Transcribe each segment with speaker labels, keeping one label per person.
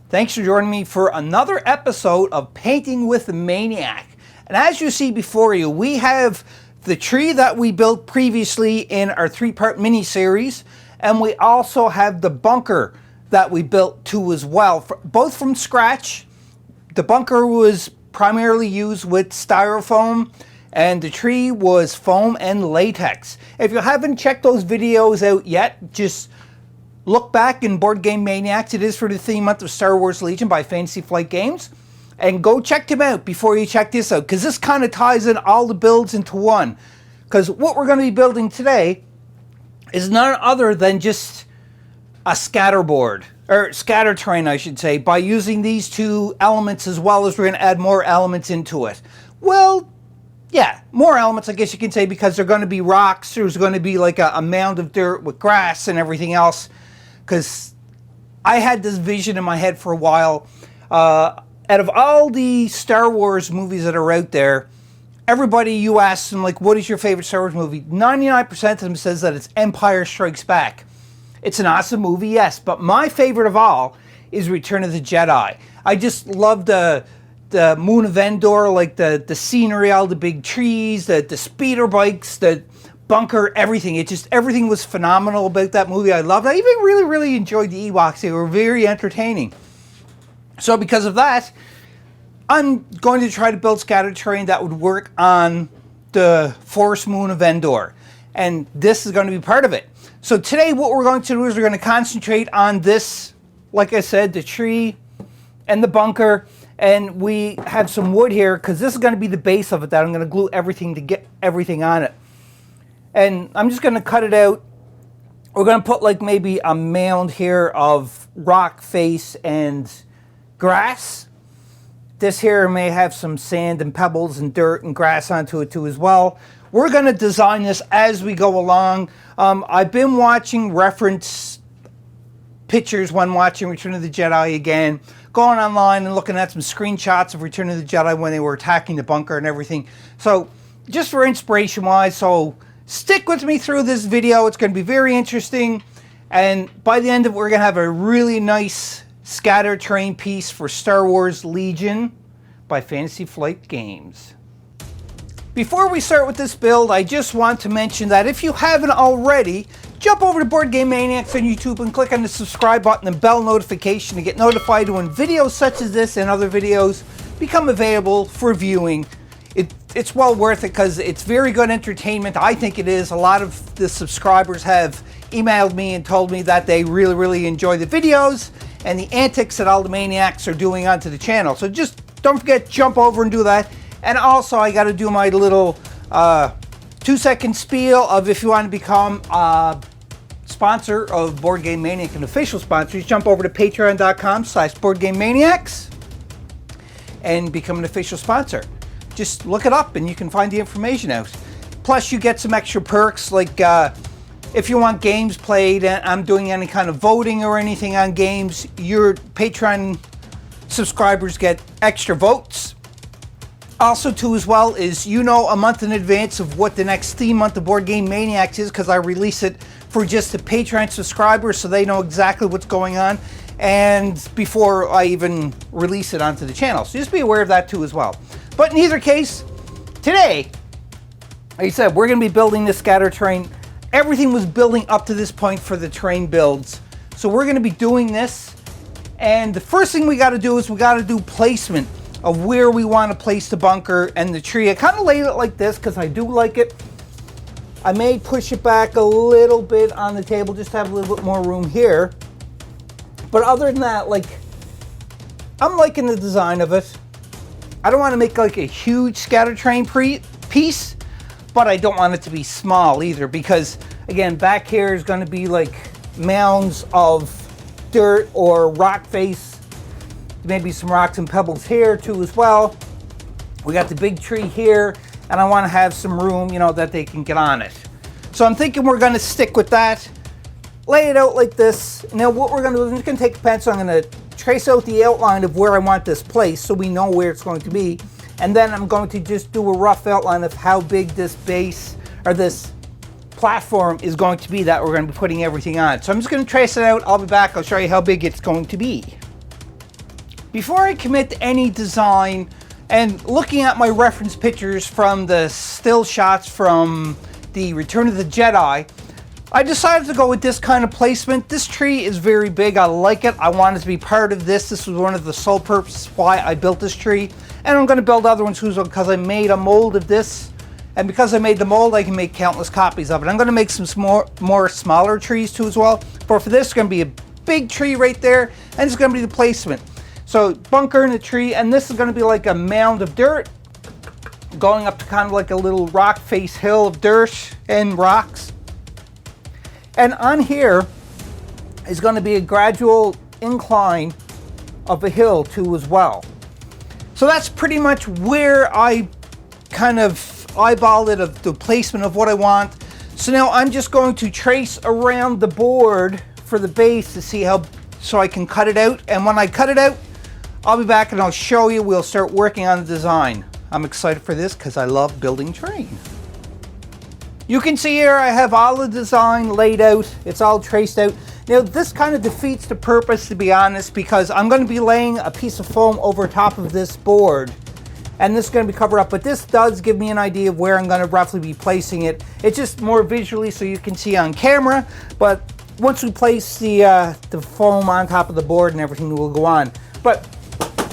Speaker 1: Thanks for joining me for another episode of Painting with the Maniac. And as you see before you, we have the tree that we built previously in our three-part mini-series, and we also have the bunker that we built too as well, both from scratch. The bunker was primarily used with styrofoam, and the tree was foam and latex. If you haven't checked those videos out yet, just look back in Board Game Maniacs. It is for the theme month of Star Wars Legion by Fantasy Flight Games. And go check them out before you check this out, because this kind of ties in all the builds into one. Because what we're going to be building today is none other than just a scatterboard, or scatter terrain I should say, by using these two elements, as well as we're going to add more elements into it. Well, yeah, more elements I guess you can say, because they're going to be rocks. There's going to be like a mound of dirt with grass and everything else. Because I had this vision in my head for a while. Out of all the Star Wars movies that are out there, everybody, you ask them, like, what is your favorite Star Wars movie? 99% of them says that it's Empire Strikes Back. It's an awesome movie, yes, but my favorite of all is Return of the Jedi. I just love the Moon of Endor, like the scenery, all the big trees, the speeder bikes, the bunker, everything. Everything was phenomenal about that movie. I loved it. I even really enjoyed the Ewoks. They were very entertaining. So because of that, I'm going to try to build scatter terrain that would work on the Forest Moon of Endor. And this is going to be part of it. So today what we're going to do is we're going to concentrate on this, like I said, the tree and the bunker. And we have some wood here, because this is going to be the base of it that I'm going to glue everything to get everything on it. And I'm just going to cut it out. We're going to put like maybe a mound here of rock face and grass. This here may have some sand and pebbles and dirt and grass onto it too as well. We're going to design this as we go along. I've been watching reference pictures when watching Return of the Jedi again, going online and looking at some screenshots of Return of the Jedi when they were attacking the bunker and everything. So just for inspiration wise, so stick with me through this video. It's going to be very interesting. And by the end of it, we're going to have a really nice scatter terrain piece for Star Wars Legion by Fantasy Flight Games. Before we start with this build, I just want to mention that if you haven't already, jump over to Board Game Maniacs on YouTube and click on the subscribe button and bell notification to get notified when videos such as this and other videos become available for viewing. It's well worth it, because it's very good entertainment. I think it is. A lot of the subscribers have emailed me and told me that they really enjoy the videos and the antics that all the maniacs are doing onto the channel. So just don't forget, jump over and do that. And also, I got to do my little 2-second spiel of, if you want to become a sponsor of Board Game Maniac, an official sponsor, just jump over to patreon.com/BoardGameManiacs and become an official sponsor. Just look it up and you can find the information out. Plus you get some extra perks, like if you want games played and I'm doing any kind of voting or anything on games, your Patreon subscribers get extra votes. Also too as well is, you know, a month in advance of what the next theme month of Board Game Maniacs is, because I release it for just the Patreon subscribers, so they know exactly what's going on, and before I even release it onto the channel. So just be aware of that too as well. But in either case, today, like I said, we're going to be building this scatter terrain. Everything was building up to this point for the terrain builds. So we're going to be doing this. And the first thing we got to do is we got to do placement of where we want to place the bunker and the tree. I kind of laid it like this because I do like it. I may push it back a little bit on the table just to have a little bit more room here. But other than that, like, I'm liking the design of it. I don't want to make like a huge scatter terrain piece, but I don't want it to be small either, because again, back here is going to be like mounds of dirt or rock face. Maybe some rocks and pebbles here too as well. We got the big tree here, and I want to have some room, you know, that they can get on it. So I'm thinking we're going to stick with that. Lay it out like this. Now what we're going to do is, I'm just going to take a pencil, I'm going to trace out the outline of where I want this placed so we know where it's going to be. And then I'm going to just do a rough outline of how big this base or this platform is going to be that we're going to be putting everything on. So I'm just going to trace it out. I'll be back. I'll show you how big it's going to be. Before I commit to any design, and looking at my reference pictures from the still shots from the Return of the Jedi, I decided to go with this kind of placement. This tree is very big. I like it. I wanted to be part of this. This was one of the sole purposes why I built this tree. And I'm going to build other ones too, because I made a mold of this. And because I made the mold, I can make countless copies of it. I'm going to make some more smaller trees too as well. But for this, it's going to be a big tree right there. And it's going to be the placement. So bunker in the tree, and this is going to be like a mound of dirt going up to kind of like a little rock face hill of dirt and rocks. And on here is going to be a gradual incline of a hill too as well. So that's pretty much where I kind of eyeballed it, of the placement of what I want. So now I'm just going to trace around the board for the base to see how, so I can cut it out. And when I cut it out, I'll be back and I'll show you. We'll start working on the design. I'm excited for this because I love building terrain. You can see here I have all the design laid out. It's all traced out. Now this kind of defeats the purpose, to be honest, because I'm going to be laying a piece of foam over top of this board. And this is going to be covered up. But this does give me an idea of where I'm going to roughly be placing it. It's just more visually so you can see on camera. But once we place the foam on top of the board and everything, will go on. But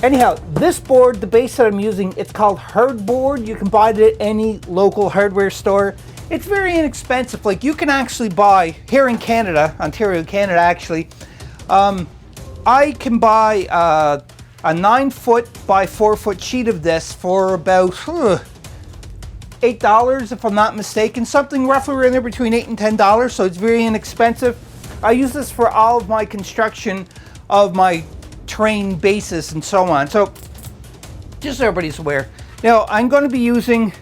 Speaker 1: anyhow, this board, the base that I'm using, it's called Hardboard. You can buy it at any local hardware store. It's very inexpensive. Like, you can actually buy, here in Canada, Ontario, Canada actually, I can buy a 9-foot by 4-foot sheet of this for about $8, if I'm not mistaken. Something roughly around there between $8 and $10, so it's very inexpensive. I use this for all of my construction of my terrain bases and so on. So just so everybody's aware. Now I'm going to be using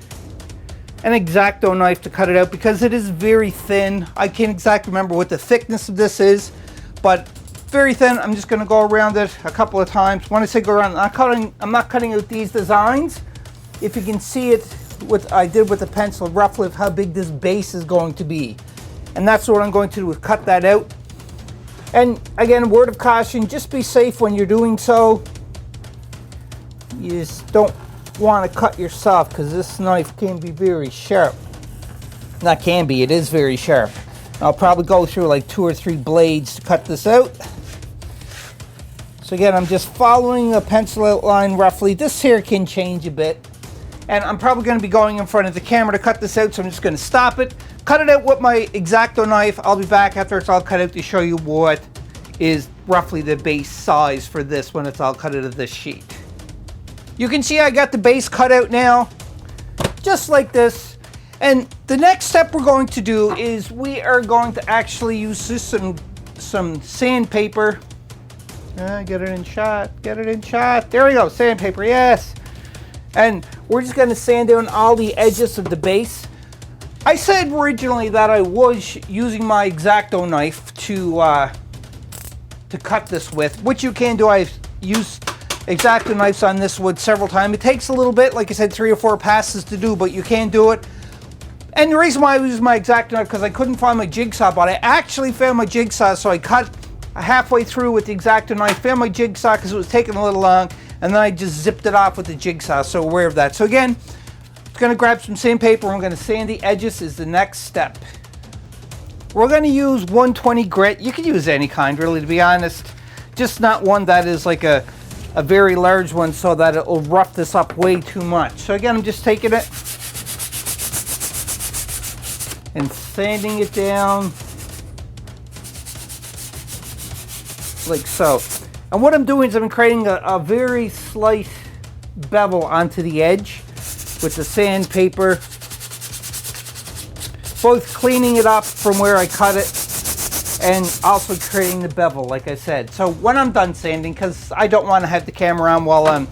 Speaker 1: an X-Acto knife to cut it out because it is very thin. I can't exactly remember what the thickness of this is, but very thin. I'm just going to go around it a couple of times. When I say go around, I'm not cutting out these designs. If you can see it, what I did with the pencil, roughly of how big this base is going to be. And that's what I'm going to do, is cut that out. And again, word of caution, just be safe when you're doing so. You just don't want to cut yourself, because this knife can be very sharp. Not can be, it is very sharp. I'll probably go through like 2 or 3 blades to cut this out. So again, I'm just following a pencil outline roughly. This here can change a bit. And I'm probably going to be going in front of the camera to cut this out, so I'm just going to stop it, cut it out with my X-Acto knife. I'll be back after it's all cut out to show you what is roughly the base size for this when it's all cut out of this sheet. You can see I got the base cut out now, just like this. And the next step we're going to do is we are going to actually use this some sandpaper. Get it in shot, get it in shot. There we go, sandpaper, yes. And we're just going to sand down all the edges of the base. I said originally that I was using my X-Acto knife to cut this with, which you can do. I've used X-Acto knives on this wood several times. It takes a little bit, like I said, 3 or 4 passes to do, but you can do it. And the reason why I use my X-Acto knife, because I couldn't find my jigsaw, but I actually found my jigsaw, so I cut halfway through with the X-Acto knife, found my jigsaw because it was taking a little long, and then I just zipped it off with the jigsaw, so aware of that. So again, I'm going to grab some sandpaper, and I'm going to sand the edges is the next step. We're going to use 120 grit. You can use any kind, really, to be honest. Just not one that is like a very large one, so that it will rough this up way too much. So again, I'm just taking it and sanding it down like so. And what I'm doing is I'm creating a very slight bevel onto the edge with the sandpaper, both cleaning it up from where I cut it and also creating the bevel, like I said. So when I'm done sanding, because I don't want to have the camera on while I'm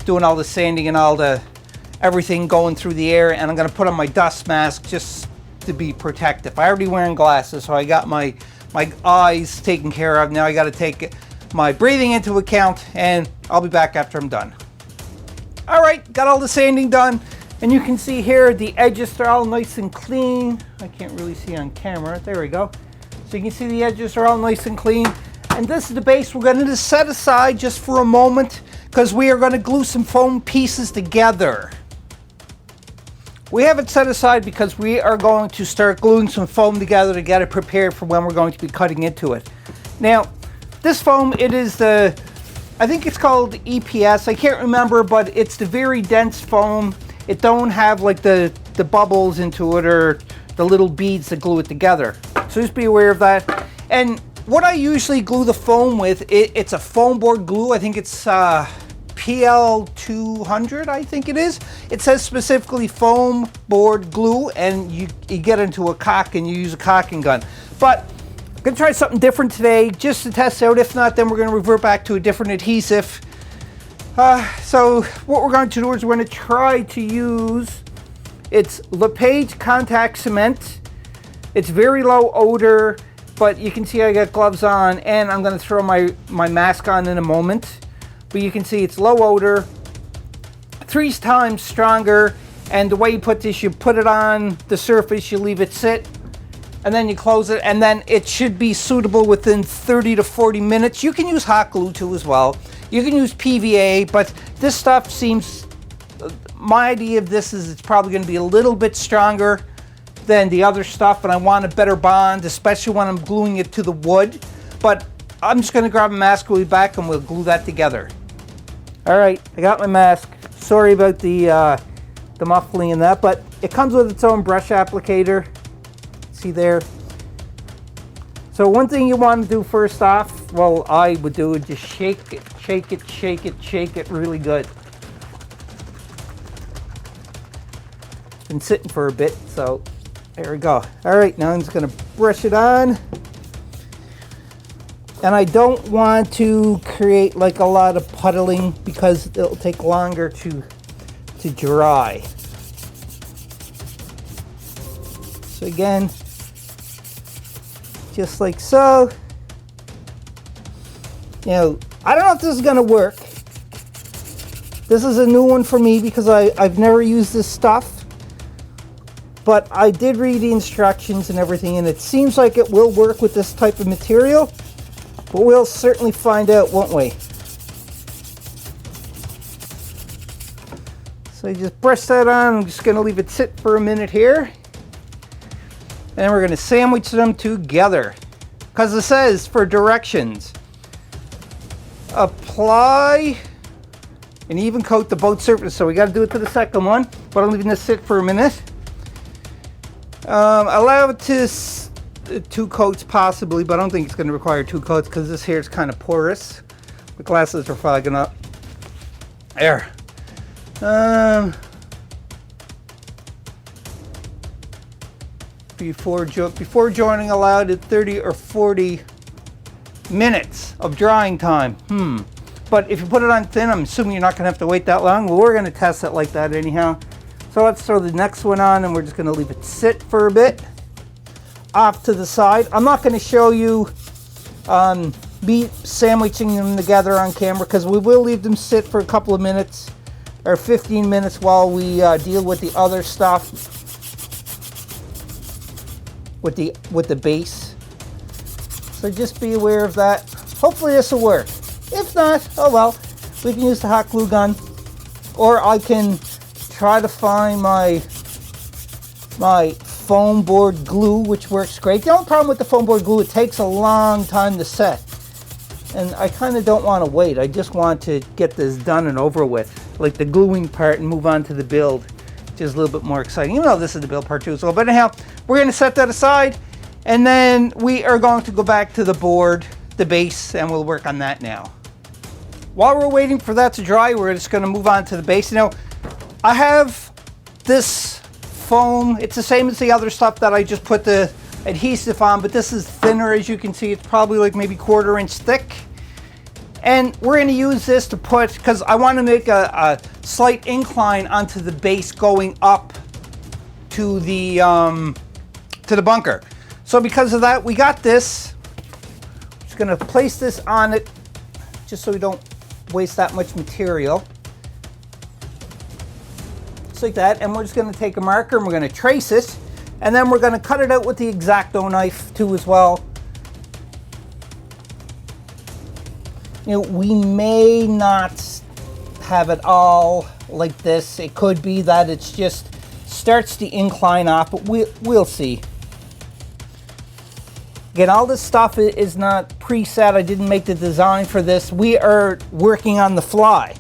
Speaker 1: doing all the sanding and all the everything going through the air, and I'm going to put on my dust mask just to be protective. I already wearing glasses, so I got my eyes taken care of. Now I got to take my breathing into account, and I'll be back after I'm done. All right, got all the sanding done, and you can see here the edges are all nice and clean. I can't really see on camera. There we go. So you can see the edges are all nice and clean. And this is the base we're going to set aside just for a moment because we are going to glue some foam pieces together. We have it set aside because we are going to start gluing some foam together to get it prepared for when we're going to be cutting into it. Now, this foam, it is the, I think it's called EPS. I can't remember, but it's the very dense foam. It don't have like the bubbles into it or the little beads that glue it together. So just be aware of that. And what I usually glue the foam with, it's a foam board glue. I think it's PL200, I think it is. It says specifically foam board glue, and you get into a caulk and you use a caulking gun. But I'm gonna try something different today just to test out. If not, then we're gonna revert back to a different adhesive. So what we're going to do is we're gonna try to use, it's LePage contact cement. It's very low odor, but you can see I got gloves on, and I'm gonna throw my mask on in a moment. But you can see it's low odor, 3 times stronger, and the way you put this, you put it on the surface, you leave it sit, and then you close it, and then it should be suitable within 30 to 40 minutes. You can use hot glue too as well. You can use PVA, but this stuff seems, my idea of this is it's probably going to be a little bit stronger than the other stuff, and I want a better bond, especially when I'm gluing it to the wood. But I'm just going to grab a mask, we'll be back, and we'll glue that together. All right, I got my mask. Sorry about the muffling and that, but it comes with its own brush applicator. See there? So one thing you want to do first off, well, I would do is just shake it, shake it, shake it, shake it really good. It's been sitting for a bit, so there we go. All right, now I'm just going to brush it on. And I don't want to create like a lot of puddling because it'll take longer to dry. So again, just like so. You know, I don't know if this is gonna work. This is a new one for me because I've never used this stuff. But I did read the instructions and everything, and it seems like it will work with this type of material. But we'll certainly find out, won't we? So you just brush that on. I'm just going to leave it sit for a minute here. And we're going to sandwich them together. Because it says for directions, apply and even coat the both surfaces. So we got to do it to the second one. But I'm leaving this sit for a minute. Allow it to 2 coats possibly, but I don't think it's going to require 2 coats because this here is kind of porous. The glasses are fogging up. There. Before joining, allowed at 30 or 40 minutes of drying time. But if you put it on thin, I'm assuming you're not going to have to wait that long. Well, we're going to test it like that anyhow. So let's throw the next one on, and we're just going to leave it sit for a bit. Off to the side. I'm not going to show you me sandwiching them together on camera because we will leave them sit for a couple of minutes or 15 minutes while we deal with the other stuff with the base. So just be aware of that. Hopefully this will work. If not, oh well, we can use the hot glue gun, or I can try to find my foam board glue, which works great. The only problem with the foam board glue, it takes a long time to set, and I kind of don't want to wait. I just want to get this done and over with, like the gluing part, and move on to the build, which is a little bit more exciting, even though this is the build part too. So, but anyhow, we're going to set that aside, and then we are going to go back to the board, the base, and we'll work on that now. While we're waiting for that to dry, we're just going to move on to the base. Now, I have this foam. It's the same as the other stuff that I just put the adhesive on, but this is thinner. As you can see, it's probably like maybe 1/4 inch thick. And we're going to use this to put, because I want to make a slight incline onto the base going up to the bunker. So because of that, we got this. Just going to place this on it just so we don't waste that much material. Just like that. And we're just going to take a marker and we're going to trace it. And then we're going to cut it out with the X-Acto knife too as well. You know, we may not have it all like this. It could be that it's just starts the incline off, but we'll see. Again, all this stuff is not preset. I didn't make the design for this. We are working on the fly.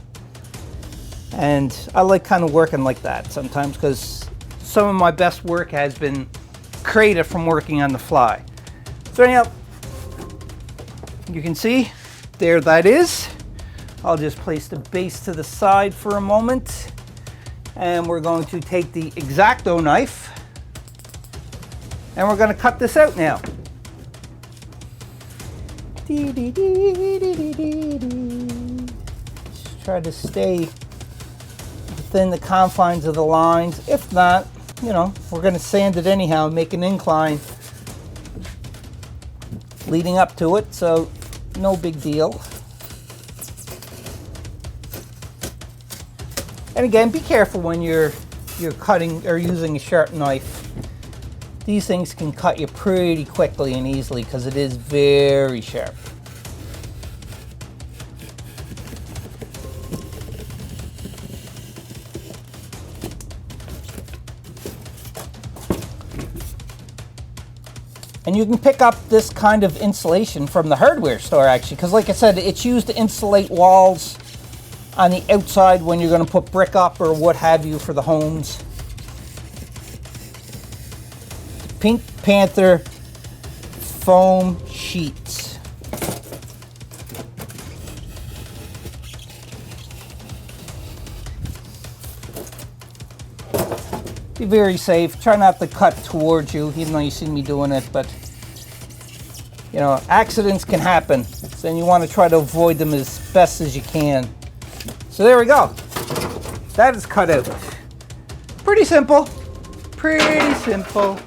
Speaker 1: And I like kind of working like that sometimes because some of my best work has been created from working on the fly. So anyhow, you can see there that is. I'll just place the base to the side for a moment. And we're going to take the X-Acto knife and we're going to cut this out now. Just try to stay within the confines of the lines. If not, you know, we're going to sand it anyhow and make an incline leading up to it, so no big deal. And again, be careful when you're cutting or using a sharp knife. These things can cut you pretty quickly and easily because it is very sharp. And you can pick up this kind of insulation from the hardware store actually, because like I said, it's used to insulate walls on the outside when you're going to put brick up or what have you for the homes. Pink Panther foam sheets. Be very safe. Try not to cut towards you, even though you see me doing it, but you know, accidents can happen. So you want to try to avoid them as best as you can. So there we go. That is cut out. Pretty simple. Pretty simple.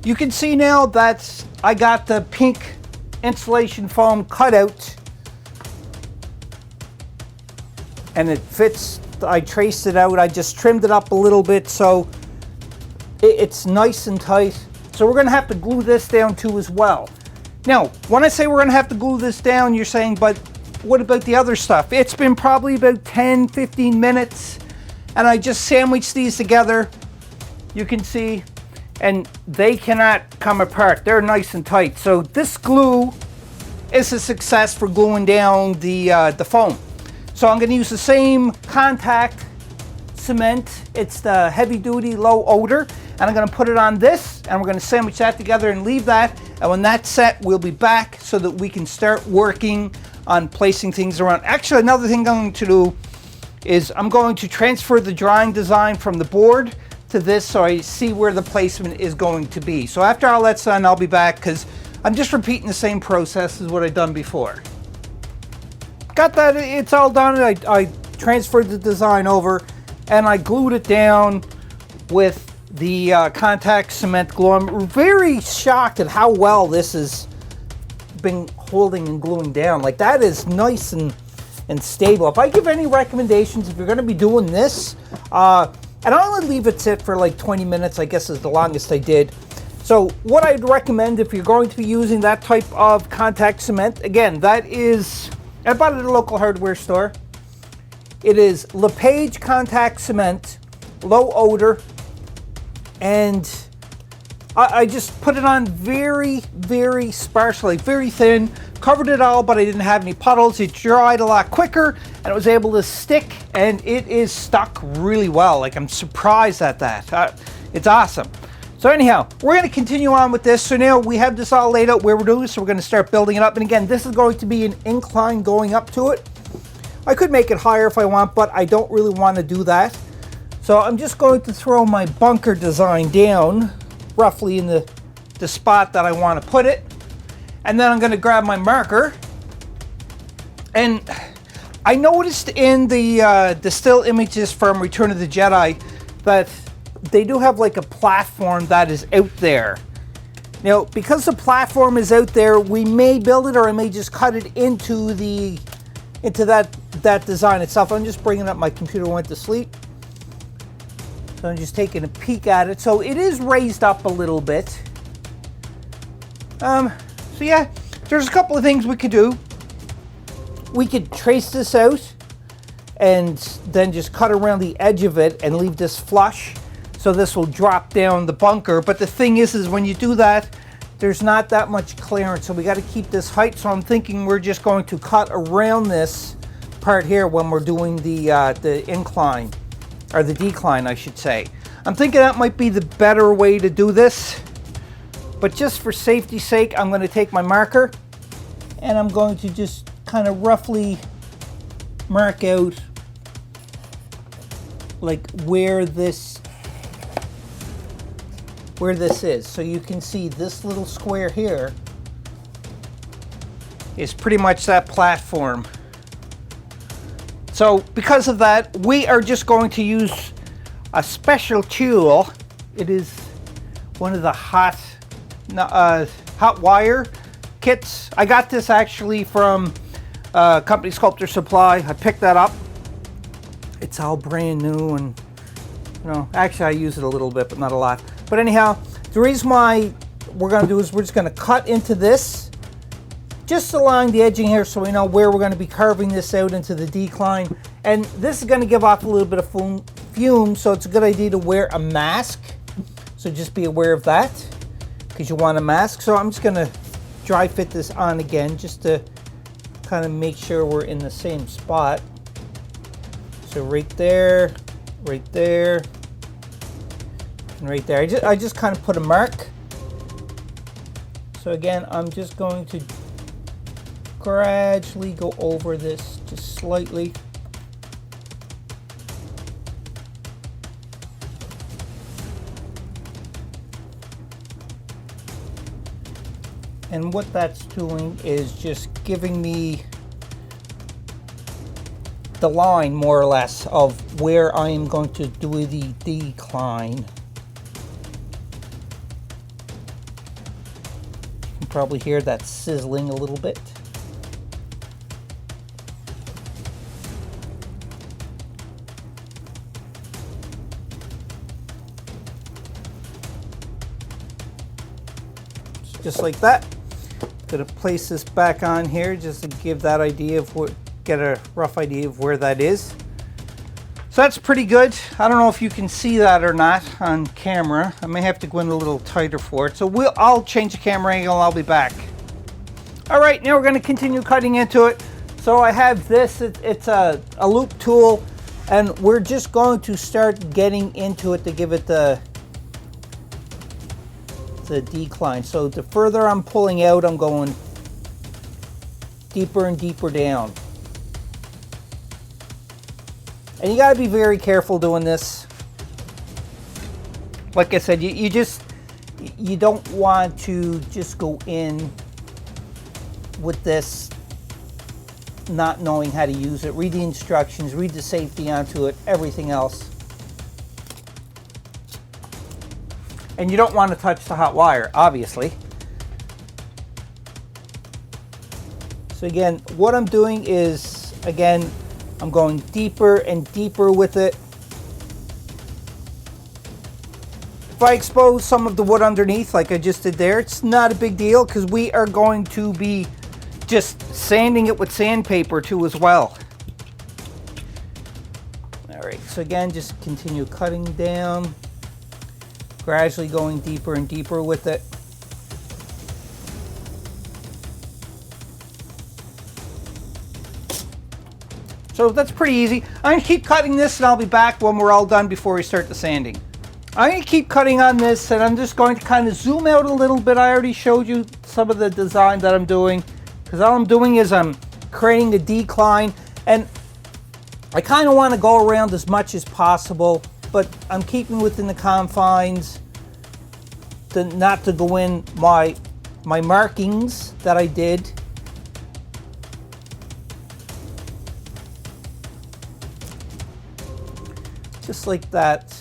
Speaker 1: You can see now that I got the pink insulation foam cut out and it fits. I traced it out. I just trimmed it up a little bit so it's nice and tight. So we're going to have to glue this down too as well. Now, when I say we're going to have to glue this down, you're saying, but what about the other stuff? It's been probably about 10-15 minutes and I just sandwiched these together. You can see. And they cannot come apart. They're nice and tight. So this glue is a success for gluing down the foam. So I'm going to use the same contact cement. It's the heavy duty low odor. And I'm going to put it on this and we're going to sandwich that together and leave that. And when that's set, we'll be back so that we can start working on placing things around. Actually, another thing I'm going to do is I'm going to transfer the drawing design from the board to this so I see where the placement is going to be. So after all that's done, I'll be back because I'm just repeating the same process as what I've done before. Got that, it's all done. I transferred the design over and I glued it down with the contact cement glue. I'm very shocked at how well this has been holding and gluing down. Like that is nice and stable. If I give any recommendations, if you're going to be doing this, and I only leave it sit for like 20 minutes, I guess is the longest I did. So what I'd recommend if you're going to be using that type of contact cement, again, that is, I bought it at a local hardware store. It is LePage contact cement, low odor, and I just put it on very, very sparsely, very thin, covered it all, but I didn't have any puddles. It dried a lot quicker and it was able to stick and it is stuck really well. Like I'm surprised at that. It's awesome. So anyhow, we're going to continue on with this. So now we have this all laid out where we're doing this. So we're going to start building it up. And again, this is going to be an incline going up to it. I could make it higher if I want, but I don't really want to do that. So I'm just going to throw my bunker design down roughly in the spot that I want to put it. And then I'm going to grab my marker. And I noticed in the still images from Return of the Jedi that they do have like a platform that is out there. Now, because the platform is out there, we may build it or I may just cut it into that design itself. I'm just bringing up, my computer went to sleep. So I'm just taking a peek at it. So it is raised up a little bit. So yeah, there's a couple of things we could do. We could trace this out and then just cut around the edge of it and leave this flush. So this will drop down the bunker. But the thing is when you do that, there's not that much clearance. So we got to keep this height. So I'm thinking we're just going to cut around this part here when we're doing the incline, or the decline, I should say. I'm thinking that might be the better way to do this. But just for safety's sake, I'm going to take my marker and I'm going to just kind of roughly mark out like where this is. So you can see this little square here is pretty much that platform. So because of that, we are just going to use a special tool. It is one of the hot wire kits. I got this actually from company Sculptor Supply. I picked that up. It's all brand new, and you know, actually I use it a little bit, but not a lot. But anyhow, the reason why we're going to do is we're just going to cut into this just along the edging here, so we know where we're going to be carving this out into the decline. And this is going to give off a little bit of fume, so it's a good idea to wear a mask. So just be aware of that, because you want a mask. So I'm just going to dry fit this on again, just to kind of make sure we're in the same spot. So right there, and right there. I just kind of put a mark. So again, I'm just going to gradually go over this just slightly. And what that's doing is just giving me the line, more or less, of where I am going to do the decline. You can probably hear that sizzling a little bit. Just like that. Gonna place this back on here just to give that idea of what, get a rough idea of where that is. So that's pretty good. I don't know if you can see that or not on camera. I may have to go in a little tighter for it. So I'll change the camera angle and I'll be back. All right, now we're gonna continue cutting into it. So I have this, it's a loop tool, and we're just going to start getting into it to give it the decline. So the further I'm pulling out, I'm going deeper and deeper down. And you got to be very careful doing this. Like I said, you don't want to just go in with this not knowing how to use it. Read the instructions, read the safety onto it, everything else. And you don't want to touch the hot wire, obviously. So again, what I'm doing is, again, I'm going deeper and deeper with it. If I expose some of the wood underneath, like I just did there, it's not a big deal, because we are going to be just sanding it with sandpaper too as well. All right, so again, just continue cutting down. Gradually going deeper and deeper with it. So that's pretty easy. I'm going to keep cutting this and I'll be back when we're all done before we start the sanding. I'm going to keep cutting on this, and I'm just going to kind of zoom out a little bit. I already showed you some of the design that I'm doing, because all I'm doing is I'm creating a decline, and I kind of want to go around as much as possible, but I'm keeping within the confines not to go in my markings that I did. Just like that.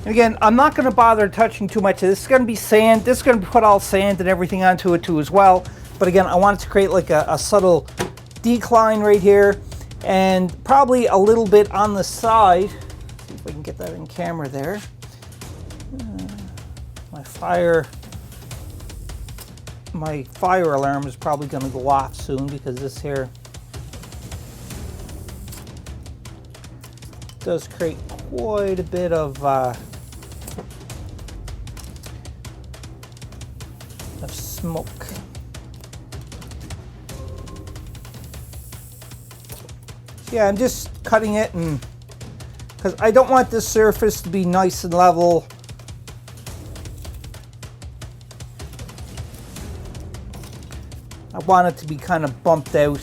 Speaker 1: And again, I'm not going to bother touching too much of this. This is going to be sand. This is going to put all sand and everything onto it too as well. But again, I wanted to create like a subtle decline right here, and probably a little bit on the side. Let's see if we can get that in camera there. my fire alarm is probably going to go off soon because this here does create quite a bit of smoke. So yeah, I'm just cutting it, and because I don't want this surface to be nice and level. I want it to be kind of bumped out.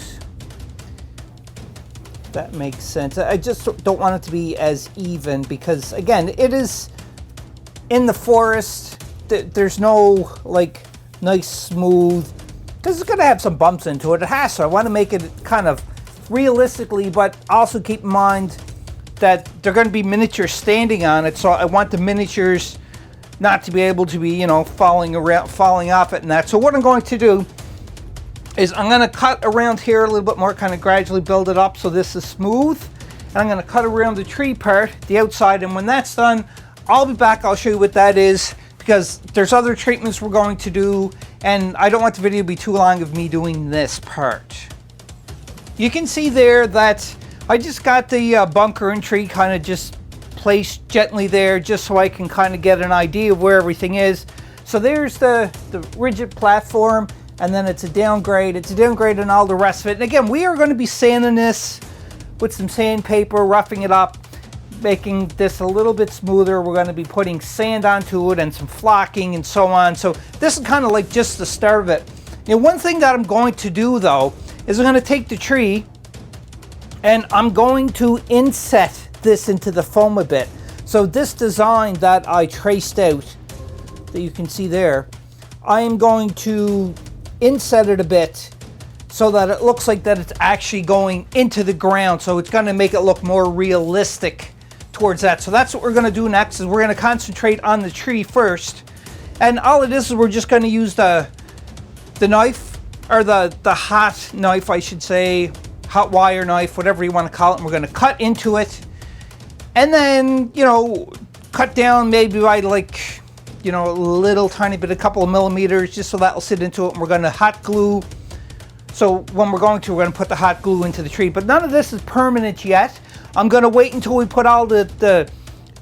Speaker 1: If that makes sense. I just don't want it to be as even because, again, it is in the forest. There's no like nice smooth, because it's going to have some bumps into it. It has to. I want to make it kind of realistically, but also keep in mind that they're going to be miniatures standing on it. So I want the miniatures not to be able to be, you know, falling off it and that. So what I'm going to do is I'm going to cut around here a little bit more, kind of gradually build it up so this is smooth. And I'm going to cut around the tree part, the outside, and when that's done, I'll be back. I'll show you what that is, because there's other treatments we're going to do, and I don't want the video to be too long of me doing this part. You can see there that I just got the bunker and tree kind of just placed gently there, just so I can kind of get an idea of where everything is. So there's the rigid platform, and then it's a downgrade. It's a downgrade and all the rest of it. And again, we are going to be sanding this with some sandpaper, roughing it up, making this a little bit smoother. We're going to be putting sand onto it and some flocking and so on. So this is kind of like just the start of it. Now, one thing that I'm going to do though is I'm going to take the tree and I'm going to inset this into the foam a bit. So this design that I traced out, that you can see there, I am going to inset it a bit so that it looks like that it's actually going into the ground. So it's going to make it look more realistic towards that. So that's what we're going to do next, is we're going to concentrate on the tree first. And all it is we're just going to use the knife, or the hot knife, I should say, hot wire knife, whatever you want to call it. And we're going to cut into it, and then, you know, cut down maybe by like, you know, a little tiny bit, a couple of millimeters, just so that will sit into it. And we're going to hot glue. So when we're going to put the hot glue into the tree. But none of this is permanent yet. I'm going to wait until we put all the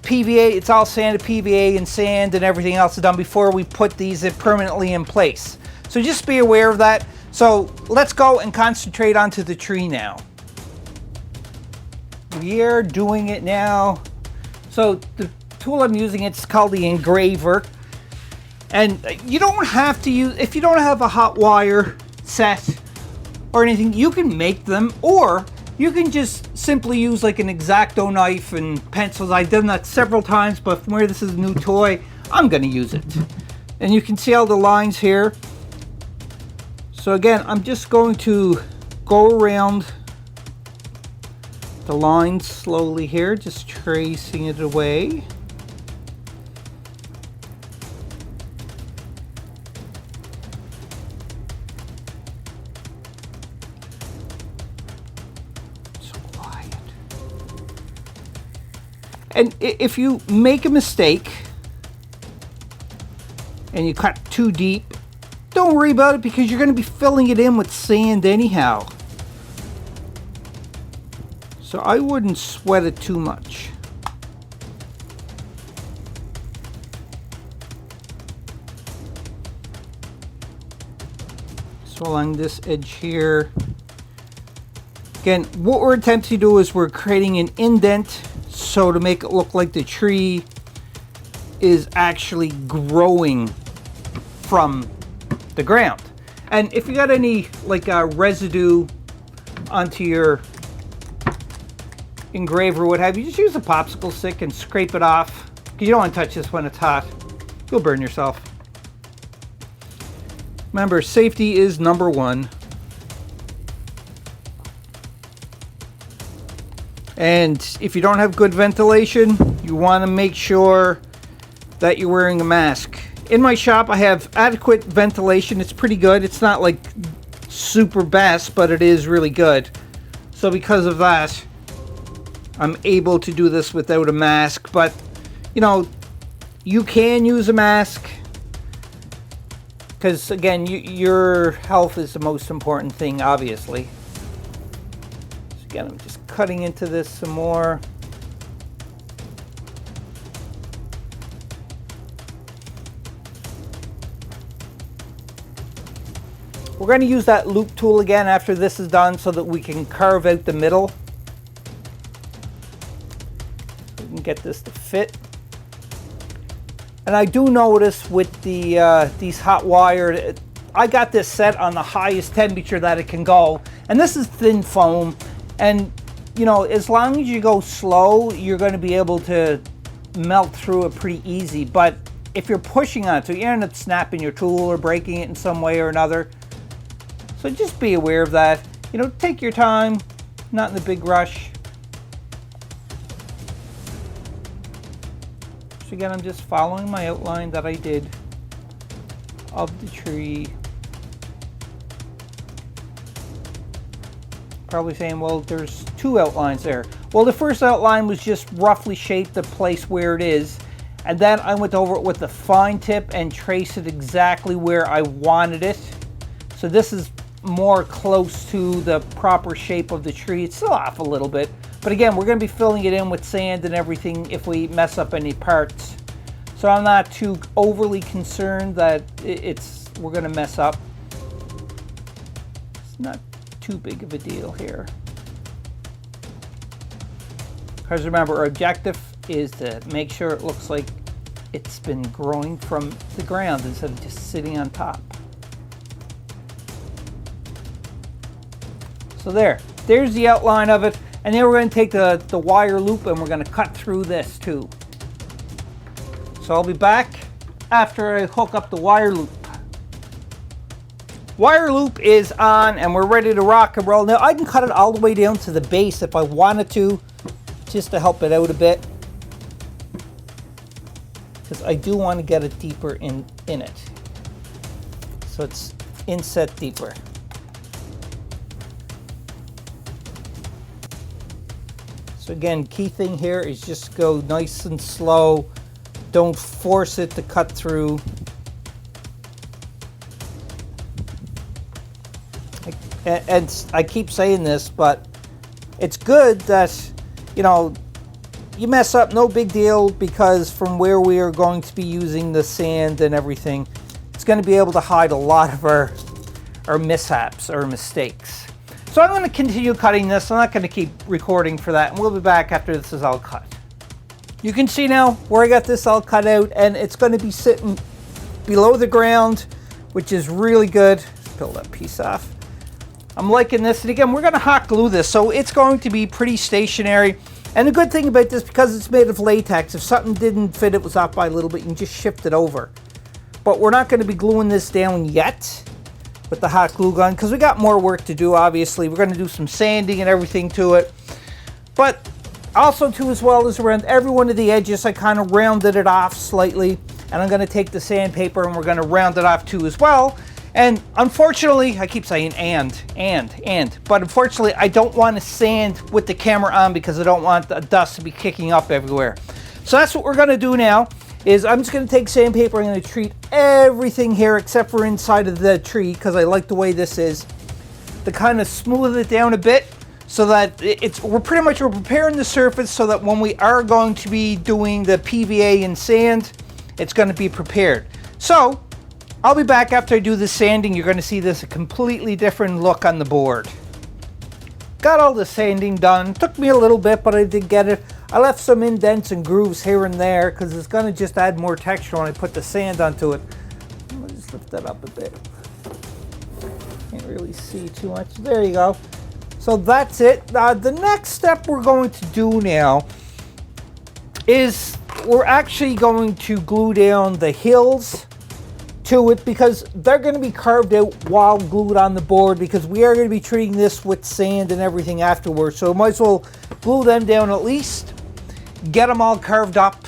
Speaker 1: PVA, it's all sanded PVA and sand and everything else done before we put these permanently in place. So just be aware of that. So let's go and concentrate onto the tree now. We're doing it now. So the tool I'm using, it's called the Engraver. And you don't have to use, if you don't have a hot wire set or anything, you can make them, or you can just simply use like an X-Acto knife and pencils. I've done that several times, but from where this is a new toy, I'm going to use it. And you can see all the lines here. So again, I'm just going to go around the lines slowly here, just tracing it away. And if you make a mistake and you cut too deep, don't worry about it, because you're going to be filling it in with sand anyhow. So I wouldn't sweat it too much. So along this edge here. Again, what we're attempting to do is we're creating an indent, so to make it look like the tree is actually growing from the ground. And if you got any like residue onto your engraver, what have you, just use a popsicle stick and scrape it off, because you don't want to touch this when it's hot. You'll burn yourself. Remember, safety is number one. And if you don't have good ventilation, you want to make sure that you're wearing a mask. In my shop, I have adequate ventilation. It's pretty good. It's not like super best, but it is really good. So because of that, I'm able to do this without a mask. But, you know, you can use a mask. Because again, your health is the most important thing, obviously. So again, I'm just cutting into this some more. We're going to use that loop tool again after this is done so that we can carve out the middle. We can get this to fit. And I do notice with the these hot wire, I got this set on the highest temperature that it can go. And this is thin foam. And, you know, as long as you go slow, you're going to be able to melt through it pretty easy. But if you're pushing on it, so you end up snapping your tool or breaking it in some way or another. So just be aware of that. You know, take your time, not in a big rush. So again, I'm just following my outline that I did of the tree. Probably saying, well, there's two outlines there. Well, the first outline was just roughly shaped the place where it is. And then I went over it with the fine tip and traced it exactly where I wanted it. So this is more close to the proper shape of the tree. It's still off a little bit, but again, we're going to be filling it in with sand and everything if we mess up any parts. So I'm not too overly concerned that we're going to mess up. It's not too big of a deal here. Because remember, our objective is to make sure it looks like it's been growing from the ground instead of just sitting on top. So there's the outline of it, and then we're going to take the wire loop and we're going to cut through this too. So I'll be back after I hook up the wire loop. Wire loop is on and we're ready to rock and roll. Now I can cut it all the way down to the base if I wanted to, just to help it out a bit. Because I do want to get it deeper in it. So it's inset deeper. So again, key thing here is just go nice and slow. Don't force it to cut through. And I keep saying this, but it's good that, you know, you mess up, no big deal, because from where we are going to be using the sand and everything, it's going to be able to hide a lot of our mishaps or mistakes. So I'm going to continue cutting this. I'm not going to keep recording for that, and we'll be back after this is all cut. You can see now where I got this all cut out, and it's going to be sitting below the ground, which is really good. Peel that piece off. I'm liking this, and again, we're going to hot glue this, so it's going to be pretty stationary. And the good thing about this, because it's made of latex, if something didn't fit, it was off by a little bit, you can just shift it over. But we're not going to be gluing this down yet with the hot glue gun, because we got more work to do, obviously. We're going to do some sanding and everything to it. But also, too, as well as around every one of the edges, I kind of rounded it off slightly. And I'm going to take the sandpaper and we're going to round it off, too, as well. And unfortunately, I keep saying but unfortunately, I don't want to sand with the camera on because I don't want the dust to be kicking up everywhere. So that's what we're going to do now. Is I'm just going to take sandpaper. I'm going to treat everything here except for inside of the tree, because I like the way this is, to kind of smooth it down a bit so that we're preparing the surface so that when we are going to be doing the PVA and sand, it's going to be prepared. So I'll be back after I do the sanding. You're going to see this a completely different look on the board. Got all the sanding done. Took me a little bit, but I did get it. I left some indents and grooves here and there because it's going to just add more texture when I put the sand onto it. Let me just lift that up a bit. Can't really see too much. There you go. So that's it. The next step we're going to do now is we're actually going to glue down the hills to it, because they're going to be carved out while glued on the board, because we are going to be treating this with sand and everything afterwards. So might as well glue them down at least, get them all carved up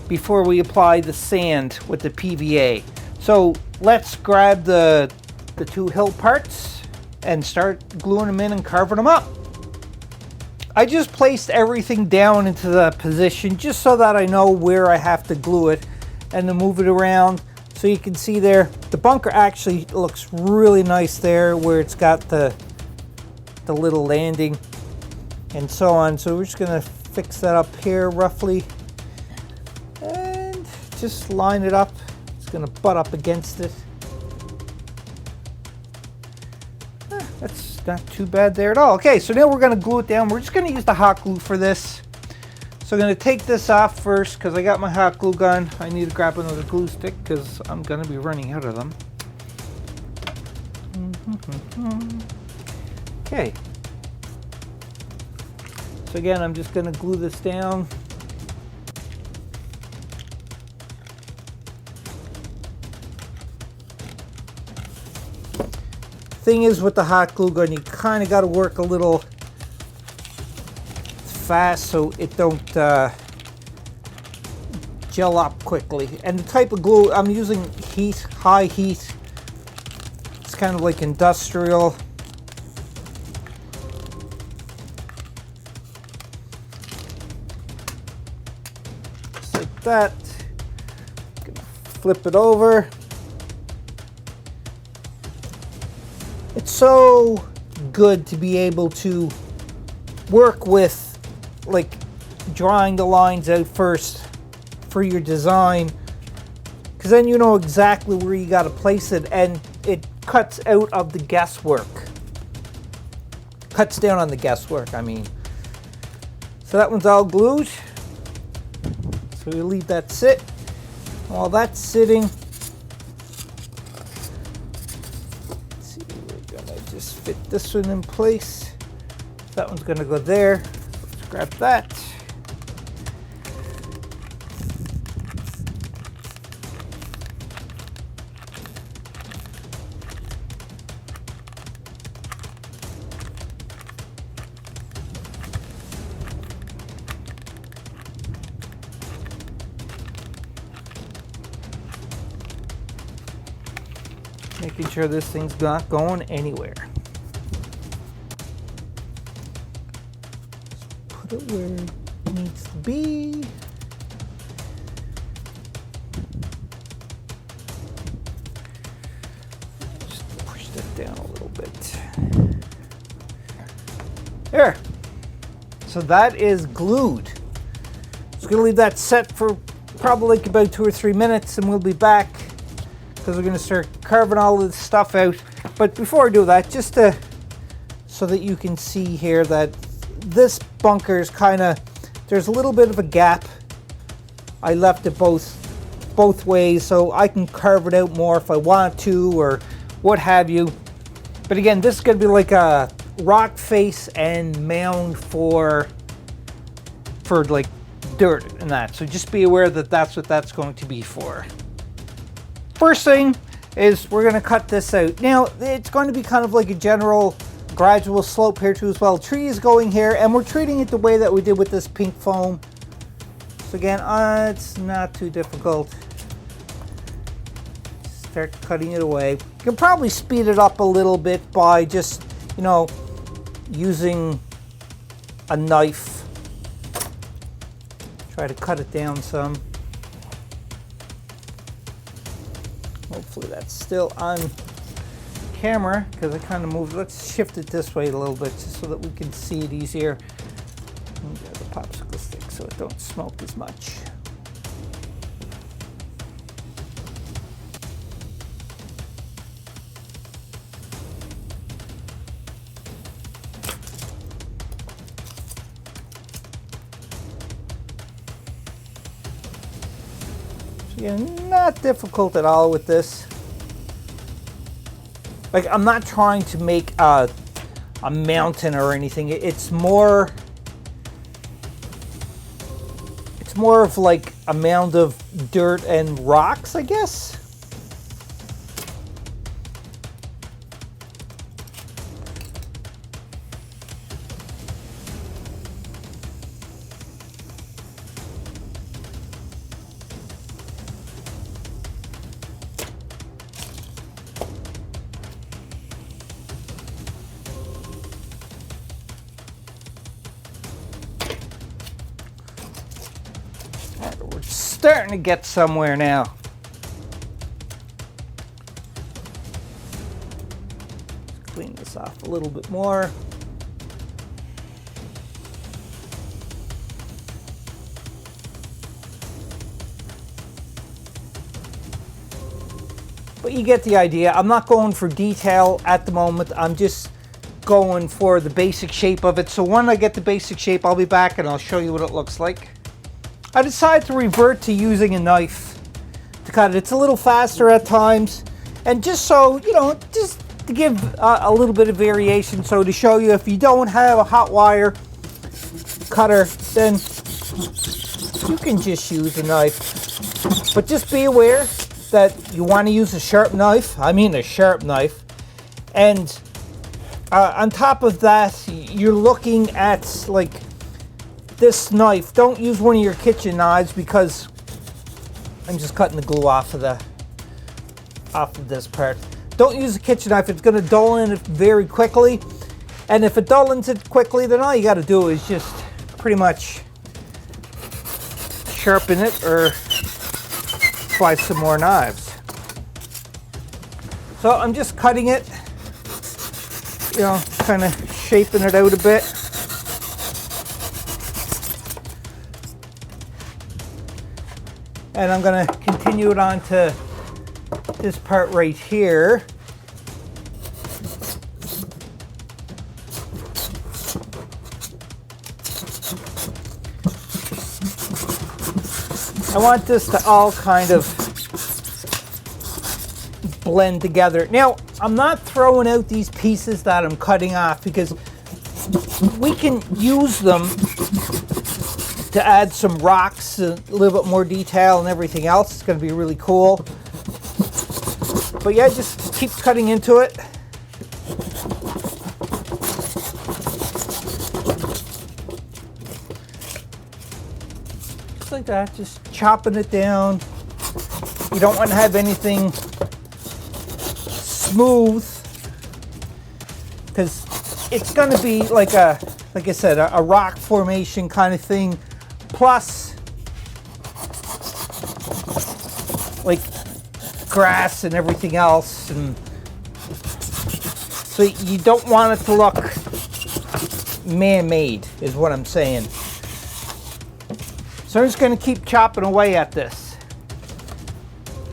Speaker 1: before we apply the sand with the PVA. So let's grab the two hill parts and start gluing them in and carving them up. I just placed everything down into the position just so that I know where I have to glue it and to move it around. So you can see there, the bunker actually looks really nice there where it's got the little landing and so on. So we're just gonna fix that up here roughly and just line it up. It's gonna butt up against it. That's not too bad there at all. Okay, so now we're gonna glue it down. We're just gonna use the hot glue for this. So I'm gonna take this off first because I got my hot glue gun. I need to grab another glue stick because I'm gonna be running out of them. Okay. So again, I'm just gonna glue this down. Thing is with the hot glue gun, you kind of got to work a little fast so it don't gel up quickly. And the type of glue I'm using, high heat. It's kind of like industrial. Just like that. Gonna flip it over. It's so good to be able to work with, like, drawing the lines out first for your design, because then you know exactly where you got to place it, and it cuts out of the guesswork. Cuts down on the guesswork, I mean. So that one's all glued. So we leave that sit. While that's sitting, just fit this one in place. That one's going to go there. Let's grab that. Making sure this thing's not going anywhere. Put it where it needs to be. Just push that down a little bit. There. So that is glued. Just gonna leave that set for probably like about 2 or 3 minutes, and we'll be back, because we're going to start carving all of this stuff out. But before I do that, just so that you can see here that this bunker is kind of, there's a little bit of a gap. I left it both ways, so I can carve it out more if I want to, or what have you. But again, this is going to be like a rock face and mound for like dirt and that. So just be aware that that's what that's going to be for. First thing is we're going to cut this out. Now, it's going to be kind of like a general gradual slope here too as well. Tree is going here, and we're treating it the way that we did with this pink foam. So again, it's not too difficult. Start cutting it away. You can probably speed it up a little bit by just, you know, using a knife. Try to cut it down some. Hopefully that's still on camera, because I kind of moved. Let's shift it this way a little bit just so that we can see it easier. And grab the popsicle stick so it don't smoke as much. Yeah, not difficult at all with this. Like, I'm not trying to make a mountain or anything. It's more of like a mound of dirt and rocks, I guess. We're starting to get somewhere now. A little bit more. But you get the idea. I'm not going for detail at the moment. I'm just going for the basic shape of it. So when I get the basic shape, I'll be back and I'll show you what it looks like. I decided to revert to using a knife to cut it. It's a little faster at times. And just so, you know, just to give a little bit of variation. So to show you, if you don't have a hot wire cutter, then you can just use a knife. But just be aware that you want to use a sharp knife. I mean a sharp knife. And on top of that, you're looking at like this knife. Don't use one of your kitchen knives because I'm just cutting the glue off of this part. Don't use a kitchen knife. It's going to dull in it very quickly. And if it dullens it quickly, then all you got to do is just pretty much sharpen it or buy some more knives. So I'm just cutting it, you know, kind of shaping it out a bit. And I'm going to continue it on to this part right here. I want this to all kind of blend together. Now, I'm not throwing out these pieces that I'm cutting off because we can use them to add some rocks, a little bit more detail and everything else. It's going to be really cool. But yeah, just keep cutting into it. Just like that, just chopping it down. You don't want to have anything smooth because it's going to be like I said, a rock formation kind of thing, plus like grass and everything else, and so you don't want it to look man-made is what I'm saying. So I'm just going to keep chopping away at this.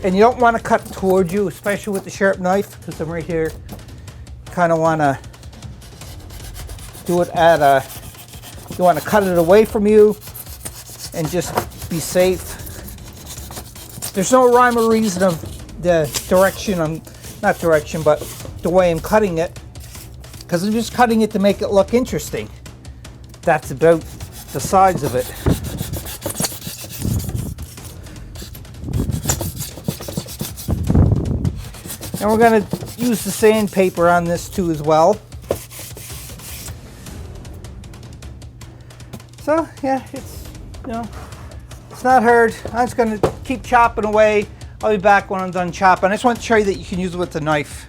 Speaker 1: And you don't want to cut towards you, especially with the sharp knife, because I'm right here. Kind of want to do it at a, you want to cut it away from you and just be safe. There's no rhyme or reason of the direction, not direction, but the way I'm cutting it, because I'm just cutting it to make it look interesting. That's about the size of it. And we're going to use the sandpaper on this too as well. So yeah, it's, you know, it's not hard. I'm just going to keep chopping away. I'll be back when I'm done chopping. I just want to show you that you can use it with the knife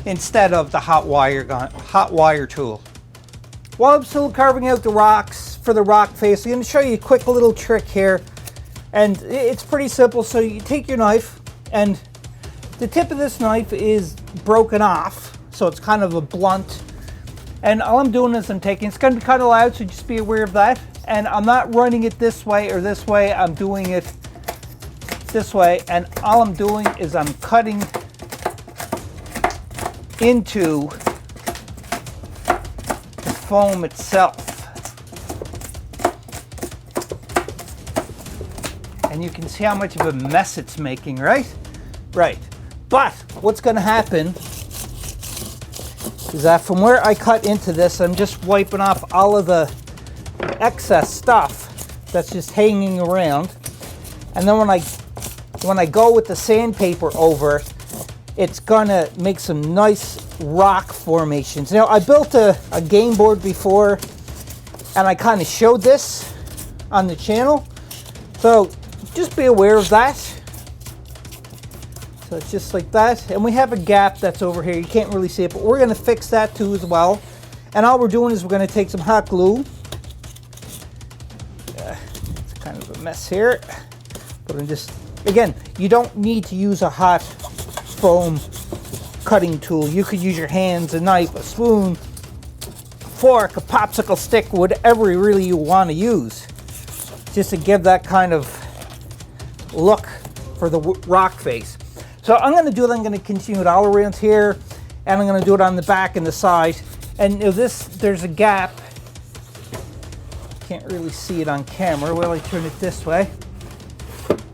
Speaker 1: instead of the hot wire tool. While I'm still carving out the rocks for the rock face, I'm going to show you a quick little trick here. And it's pretty simple. So you take your knife, and the tip of this knife is broken off, so it's kind of a blunt. And all I'm doing is I'm taking, it's going to be kind of loud, so just be aware of that. And I'm not running it this way or this way, I'm doing it this way. And all I'm doing is I'm cutting into the foam itself. And you can see how much of a mess it's making, right? Right. But what's going to happen is that from where I cut into this, I'm just wiping off all of the excess stuff that's just hanging around. And then when I go with the sandpaper over, it's going to make some nice rock formations. Now, I built a game board before, and I kind of showed this on the channel. So just be aware of that. So it's just like that. And we have a gap that's over here. You can't really see it, but we're going to fix that too as well. And all we're doing is we're going to take some hot glue. It's kind of a mess here. But I'm just, again, you don't need to use a hot foam cutting tool. You could use your hands, a knife, a spoon, fork, a popsicle stick, whatever really you want to use, just to give that kind of look for the rock face. So I'm going to do it. I'm going to continue it all around here, and I'm going to do it on the back and the side. And there's a gap. Can't really see it on camera. Well, I turn it this way,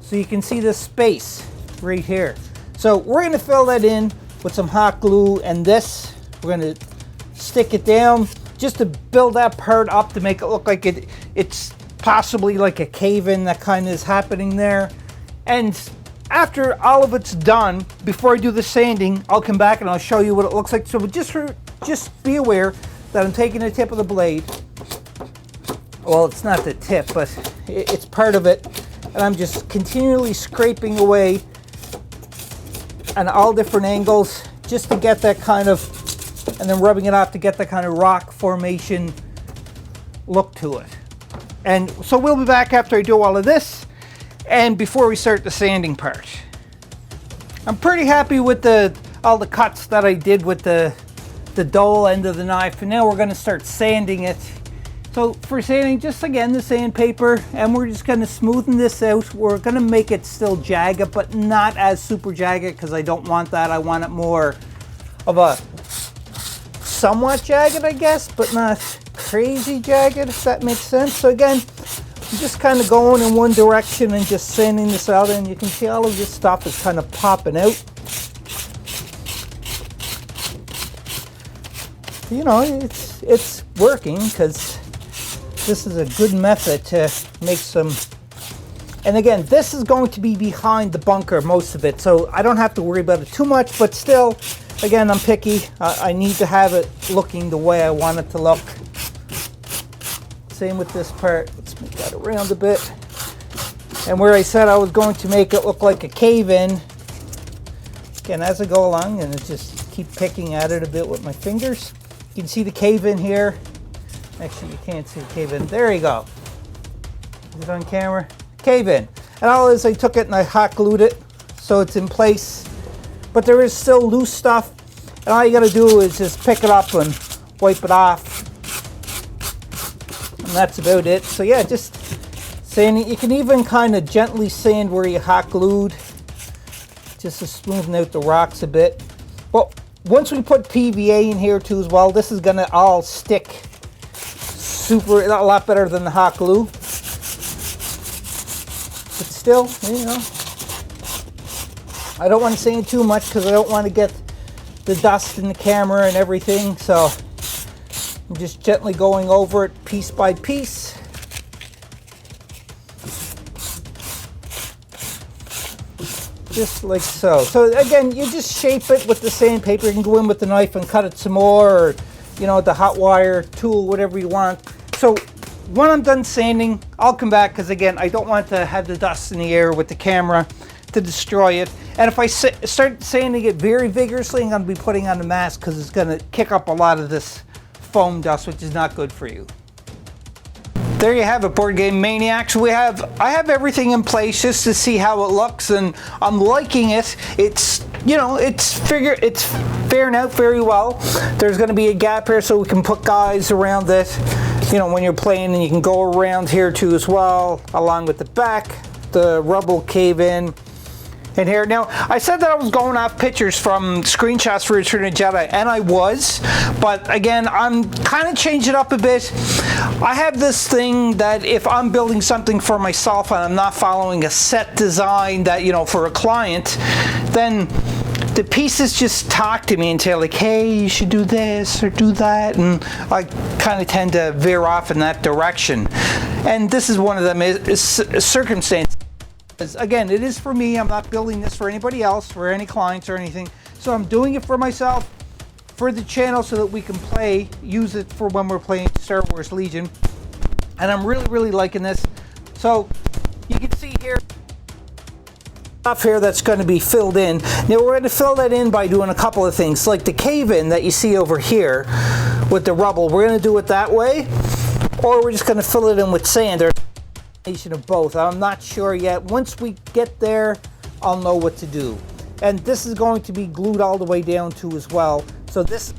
Speaker 1: so you can see this space right here. So we're going to fill that in with some hot glue, and this, we're going to stick it down just to build that part up to make it look like it's possibly like a cave-in that kind of is happening there. And after all of it's done, before I do the sanding, I'll come back and I'll show you what it looks like. So just be aware that I'm taking the tip of the blade. Well, it's not the tip, but it's part of it. And I'm just continually scraping away on all different angles just to get that kind of, and then rubbing it off to get that kind of rock formation look to it. And so we'll be back after I do all of this and before we start the sanding part. I'm pretty happy with all the cuts that I did with the dull end of the knife, and now we're going to start sanding it. So for sanding, just again the sandpaper, and we're just going to smoothen this out. We're going to make it still jagged, but not as super jagged, because I don't want that. I want it more of a somewhat jagged, I guess, but not crazy jagged, if that makes sense. So again, I'm just kind of going in one direction and just sanding this out, and you can see all of this stuff is kind of popping out. You know, it's working, because this is a good method to make some. And again, this is going to be behind the bunker, most of it, so I don't have to worry about it too much, but still, again, I'm picky. I need to have it looking the way I want it to look. Same with this part. Let's move that around a bit. And where I said I was going to make it look like a cave-in, again, as I go along, and just keep picking at it a bit with my fingers. You can see the cave-in here. Actually, you can't see the cave-in. There you go. Is it on camera? Cave-in. And all it is, I took it and I hot glued it so it's in place. But there is still loose stuff. And all you got to do is just pick it up and wipe it off. And that's about it. So yeah, just sanding. You can even kind of gently sand where you hot glued, just to smoothen out the rocks a bit. Well, once we put PVA in here too as well, this is going to all stick a lot better than the hot glue. But still, you know, I don't want to sand too much because I don't want to get the dust in the camera and everything. So I'm just gently going over it piece by piece. Just like so. So again, you just shape it with the sandpaper. You can go in with the knife and cut it some more, or, you know, the hot wire tool, whatever you want. So when I'm done sanding, I'll come back, because again, I don't want to have the dust in the air with the camera to destroy it. And if I start sanding it very vigorously, I'm going to be putting on the mask, because it's going to kick up a lot of this foam dust, which is not good for you. There you have it, Board Game Maniacs. I have everything in place just to see how it looks, and I'm liking it. It's, you know, it's faring out very well. There's going to be a gap here so we can put guys around it, you know, when you're playing, and you can go around here too as well, along with the back, the rubble cave in. In here. Now, I said that I was going off pictures from screenshots for Return of the Jedi, and I was, but again, I'm kind of changing it up a bit. I have this thing that if I'm building something for myself and I'm not following a set design that, you know, for a client, then the pieces just talk to me and say like, hey, you should do this or do that, and I kind of tend to veer off in that direction. And this is one of them, is circumstance. Again, it is for me. I'm not building this for anybody else, for any clients or anything. So I'm doing it for myself, for the channel, so that we can use it for when we're playing Star Wars Legion. And I'm really, really liking this. So you can see here, stuff here that's going to be filled in. Now we're going to fill that in by doing a couple of things, like the cave-in that you see over here with the rubble. We're going to do it that way, or we're just going to fill it in with sand. Of both. I'm not sure yet. Once we get there, I'll know what to do. And this is going to be glued all the way down too as well. So this is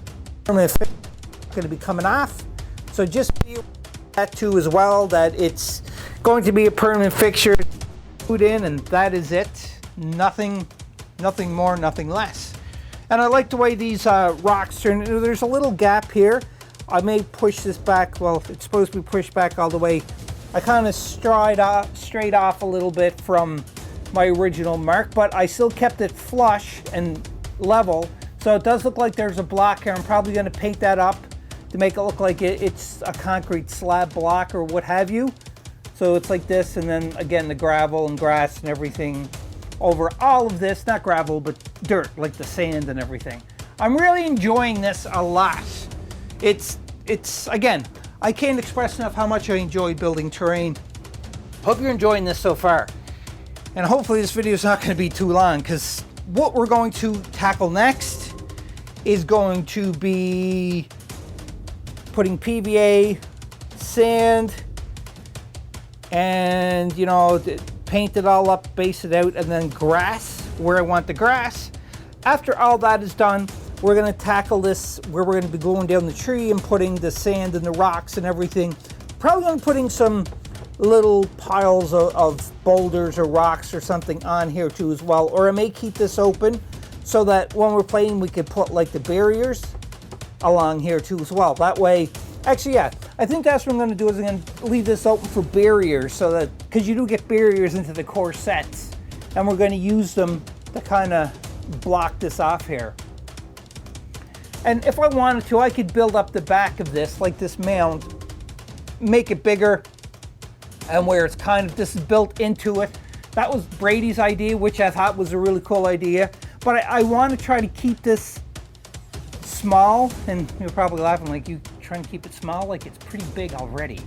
Speaker 1: going to be coming off. So just be aware of that too as well, that it's going to be a permanent fixture glued in, and that is it. Nothing more, nothing less. And I like the way these rocks turn. There's a little gap here. I may push this back. Well, it's supposed to be pushed back all the way. I kind of strayed off a little bit from my original mark, but I still kept it flush and level. So it does look like there's a block here. I'm probably going to paint that up to make it look like it's a concrete slab block or what have you. So it's like this, and then again the gravel and grass and everything over all of this. Not gravel, but dirt, like the sand and everything. I'm really enjoying this a lot. It's again, I can't express enough how much I enjoy building terrain. Hope you're enjoying this so far. And hopefully this video is not going to be too long, because what we're going to tackle next is going to be putting PVA, sand, and paint it all up, base it out, and then grass where I want the grass. After all that is done, we're going to tackle this where we're going to be going down the tree and putting the sand and the rocks and everything. Probably going to be putting some little piles of boulders or rocks or something on here too as well. Or I may keep this open so that when we're playing we could put like the barriers along here too as well. That way, actually yeah, I think that's what I'm going to do, is I'm going to leave this open for barriers, so that, because you do get barriers into the core sets, and we're going to use them to kind of block this off here. And if I wanted to, I could build up the back of this, like this mound, make it bigger, and where it's kind of, this is built into it. That was Brady's idea, which I thought was a really cool idea. But I want to try to keep this small, and you're probably laughing like, you trying to keep it small? Like, it's pretty big already.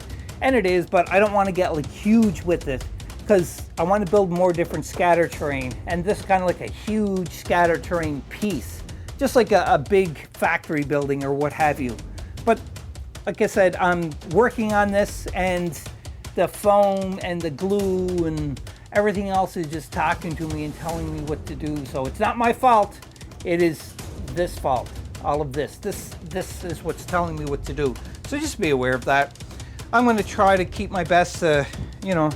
Speaker 1: And it is, but I don't want to get like huge with it, because I want to build more different scatter terrain. And this is kind of like a huge scatter terrain piece, just like a big factory building or what have you. But like I said, I'm working on this, and the foam and the glue and everything else is just talking to me and telling me what to do. So it's not my fault. It is this fault. All of this. This is what's telling me what to do. So just be aware of that. I'm going to try to keep my best to,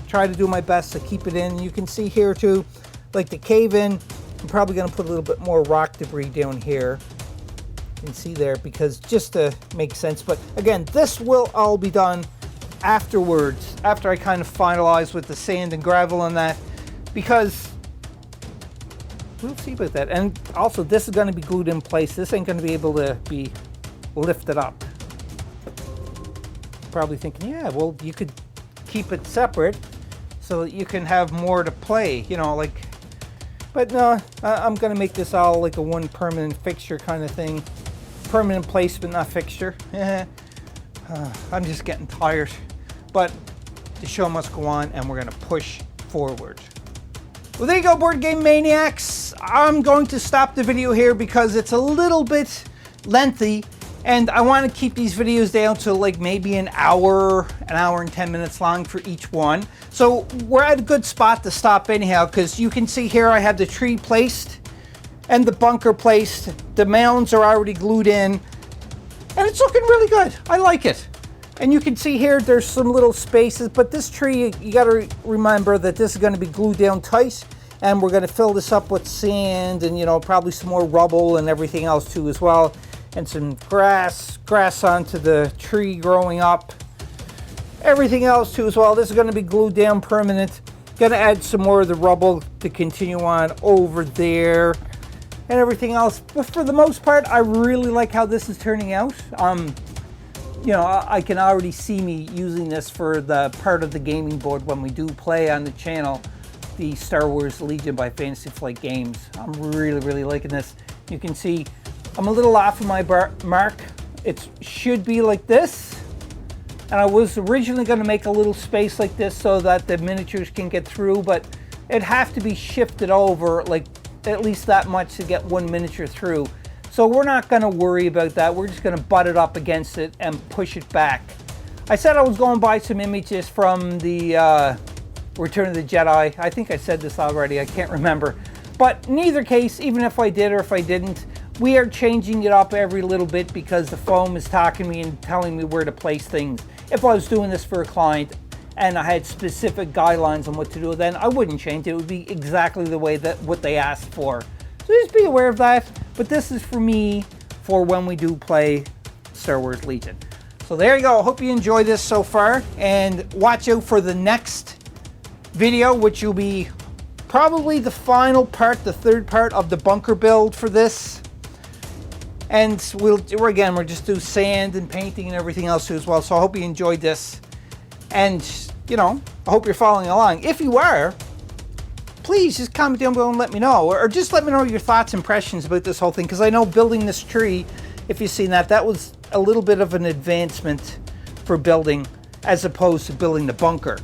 Speaker 1: try to do my best to keep it in. You can see here too, like the cave in, I'm probably going to put a little bit more rock debris down here. You can see there, because just to make sense. But again, this will all be done afterwards, after I kind of finalize with the sand and gravel and that, because we'll see about that. And also, this is going to be glued in place. This ain't going to be able to be lifted up. Probably thinking, yeah, well, you could keep it separate so that you can have more to play, like. But no, I'm going to make this all like a one permanent fixture kind of thing. Permanent placement, not fixture. I'm just getting tired. But the show must go on, and we're going to push forward. Well, there you go, Board Game Maniacs. I'm going to stop the video here because it's a little bit lengthy, and I want to keep these videos down to like maybe an hour and 10 minutes long for each one. So we're at a good spot to stop anyhow, because you can see here I have the tree placed and the bunker placed. The mounds are already glued in, and it's looking really good. I like it. And you can see here there's some little spaces, but this tree, you got to remember that this is going to be glued down tight, and we're going to fill this up with sand and probably some more rubble and everything else too as well, and some grass onto the tree growing up, everything else too as well. This is going to be glued down permanent. Going to add some more of the rubble to continue on over there and everything else. But for the most part, I really like how this is turning out. I can already see me using this for the part of the gaming board when we do play on the channel, the Star Wars Legion by Fantasy Flight Games. I'm really liking this. You can see I'm a little off of my mark. It should be like this. And I was originally going to make a little space like this so that the miniatures can get through, but it'd have to be shifted over like at least that much to get one miniature through. So we're not going to worry about that. We're just going to butt it up against it and push it back. I said I was going to buy some images from the Return of the Jedi. I think I said this already. I can't remember. But in either case, even if I did or if I didn't, we are changing it up every little bit because the foam is talking to me and telling me where to place things. If I was doing this for a client and I had specific guidelines on what to do, then I wouldn't change it. It would be exactly the way that what they asked for. So just be aware of that. But this is for me for when we do play Star Wars Legion. So there you go. I hope you enjoyed this so far, and watch out for the next video, which will be probably the final part, the third part of the bunker build for this. And we're just do sand and painting and everything else too as well. So I hope you enjoyed this. And, you know, I hope you're following along. If you are, please just comment down below and let me know. Or just let me know your thoughts, impressions about this whole thing. Because I know building this tree, if you've seen that, that was a little bit of an advancement for building as opposed to building the bunker.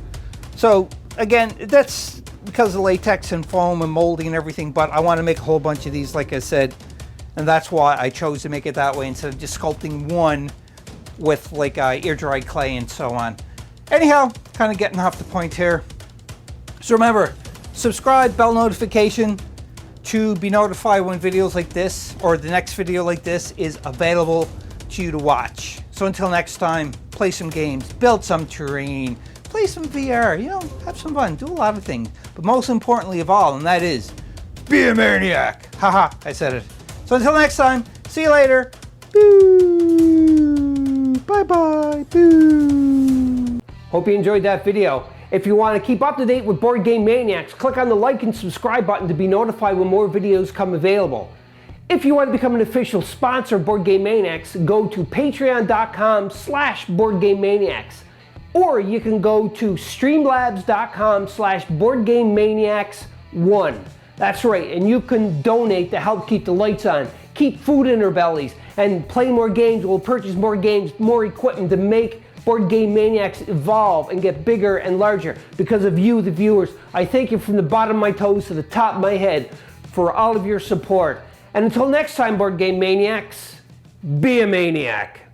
Speaker 1: So, again, that's because of latex and foam and molding and everything. But I want to make a whole bunch of these, like I said. And that's why I chose to make it that way instead of just sculpting one with like air-dried clay and so on. Anyhow, kind of getting off the point here. So remember, subscribe, bell notification to be notified when videos like this or the next video like this is available to you to watch. So until next time, play some games, build some terrain, play some VR, you know, have some fun, do a lot of things. But most importantly of all, and that is, be a maniac. Haha, I said it. So until next time, see you later. Boo. Bye-bye. Boo.
Speaker 2: Hope you enjoyed that video. If you want to keep up to date with Board Game Maniacs, click on the like and subscribe button to be notified when more videos come available. If you want to become an official sponsor of Board Game Maniacs, go to patreon.com/BoardGameManiacs. Or you can go to streamlabs.com/BoardGameManiacs1. That's right, and you can donate to help keep the lights on, keep food in our bellies, and play more games. We'll purchase more games, more equipment to make Board Game Maniacs evolve and get bigger and larger. Because of you, the viewers, I thank you from the bottom of my toes to the top of my head for all of your support. And until next time, Board Game Maniacs, be a maniac.